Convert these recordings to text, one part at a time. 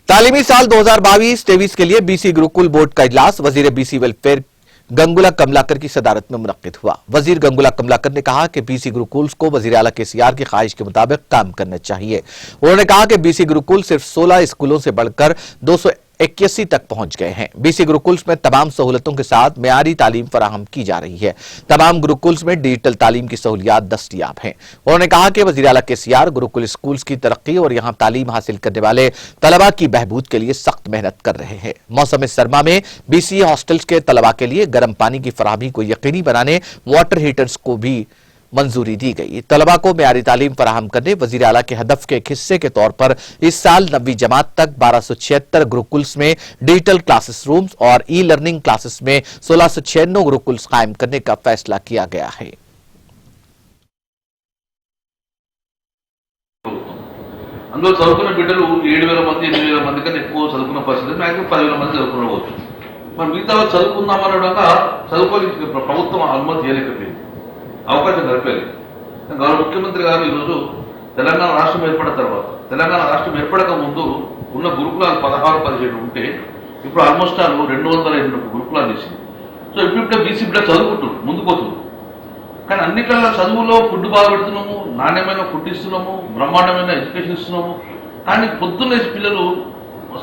तालीमी साल 2022-23 के लिए बीसी गुरुकुल बोर्ड का इजलास वजीर बीसी वेलफेयर गंगुला कमलाकर की सदारत में मुनक्किद हुआ। वजीर गंगुला कमलाकर ने कहा कि बीसी गुरुकुल्स को वजीर आला केसीआर की ख्वाहिश के मुताबिक काम करना चाहिए। उन्होंने कहा कि बीसी गुरुकुल सिर्फ 16 स्कूलों से बढ़कर 281 तक पहुंच गए हैं। बीसी गुरुकुल्स में तमाम सहूलतों के साथ मेयारी तालीम फराहम की जा रही है। तमाम गुरुकुल्स में डिजिटल तालीम की सहूलियात दस्तयाब हैं। उन्होंने कहा कि वज़ीर आला केसीआर गुरुकुल स्कूल्स की तरक्की और यहाँ तालीम हासिल करने वाले तलबा की बहबूद के लिए सख्त मेहनत कर रहे हैं। मौसम सरमा में बीसी हॉस्टल्स के तलबा के लिए गर्म पानी की फराहमी को यकीनी बनाने वाटर हीटर्स को भी मंजूरी दी गई। तलबा को मेयारी तालीम फराहम करने वजीर आला के हदफ के एक हिस्से के तौर पर इस साल 9वीं जमात तक 1276 गुरुकुल्स में डिजिटल क्लासेस रूम्स और ई लर्निंग क्लासेस में 1696 गुरुकुल्स कायम करने का फैसला किया गया है। అందులో చదువుకున్న బిడ్డలు 7,000 మంది 8,000 మంది కన్నా ఎక్కువ చదువుకున్న పరిస్థితి మాక్సిమం 10,000 మంది చదువుకోవచ్చు. మరి మిగతా చదువుకుందామనగా చదువుకోనికి ప్రభుత్వం అనుమతి చేయలేకపోయింది, అవకాశం కల్పలేదు. గౌరవ ముఖ్యమంత్రి గారు ఈరోజు తెలంగాణ రాష్ట్రం ఏర్పడిన తర్వాత తెలంగాణ రాష్ట్రం ఏర్పడక ముందు ఉన్న గురుకులాలు 16-17 ఉంటే ఇప్పుడు ఆల్మోస్ట్ 208 గురుకులాలు చేసింది. సో ఇప్పుడు బీసీ బిడ్డ చదువుకుంటున్నారు, ముందుకు పోతున్నారు. కానీ అన్నిట్లలో చదువులో ఫుడ్ బాగా పెడుతున్నాము, నాణ్యమైన ఫుడ్ ఇస్తున్నాము, బ్రహ్మాండమైన ఎడ్యుకేషన్ ఇస్తున్నాము. కానీ పొద్దున్నే పిల్లలు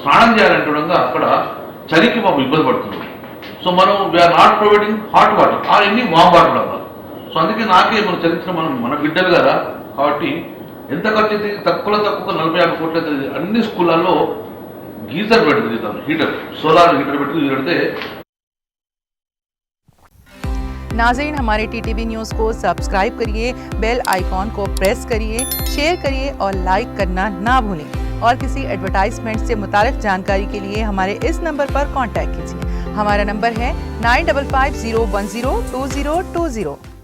స్నానం చేయాలంటే అక్కడ చలికి మాకు ఇబ్బంది పడుతున్నాము. సో మనం we're not providing hot water ఆ ఎన్ని వామ్ వాటర్ అవ్వాలి. సో అందుకే నాకే మన చరిత్ర మన బిడ్డలు కదా కాబట్టి ఎంత ఖర్చు అయితే తక్కువ 40-50 కోట్ల అన్ని స్కూళ్ళల్లో గీజర్ పెడుతుంది, హీటర్ సోలార్ హీటర్ పెట్టి పెడితే। नाज़रीन, हमारे टीटीवी न्यूज़ को सब्सक्राइब करिए, बेल आइकॉन को प्रेस करिए, शेयर करिए और लाइक करना ना भूलें। और किसी एडवर्टाइजमेंट से मुताल्लिक़ जानकारी के लिए हमारे इस नंबर पर कॉन्टैक्ट कीजिए। हमारा नंबर है 9550102020।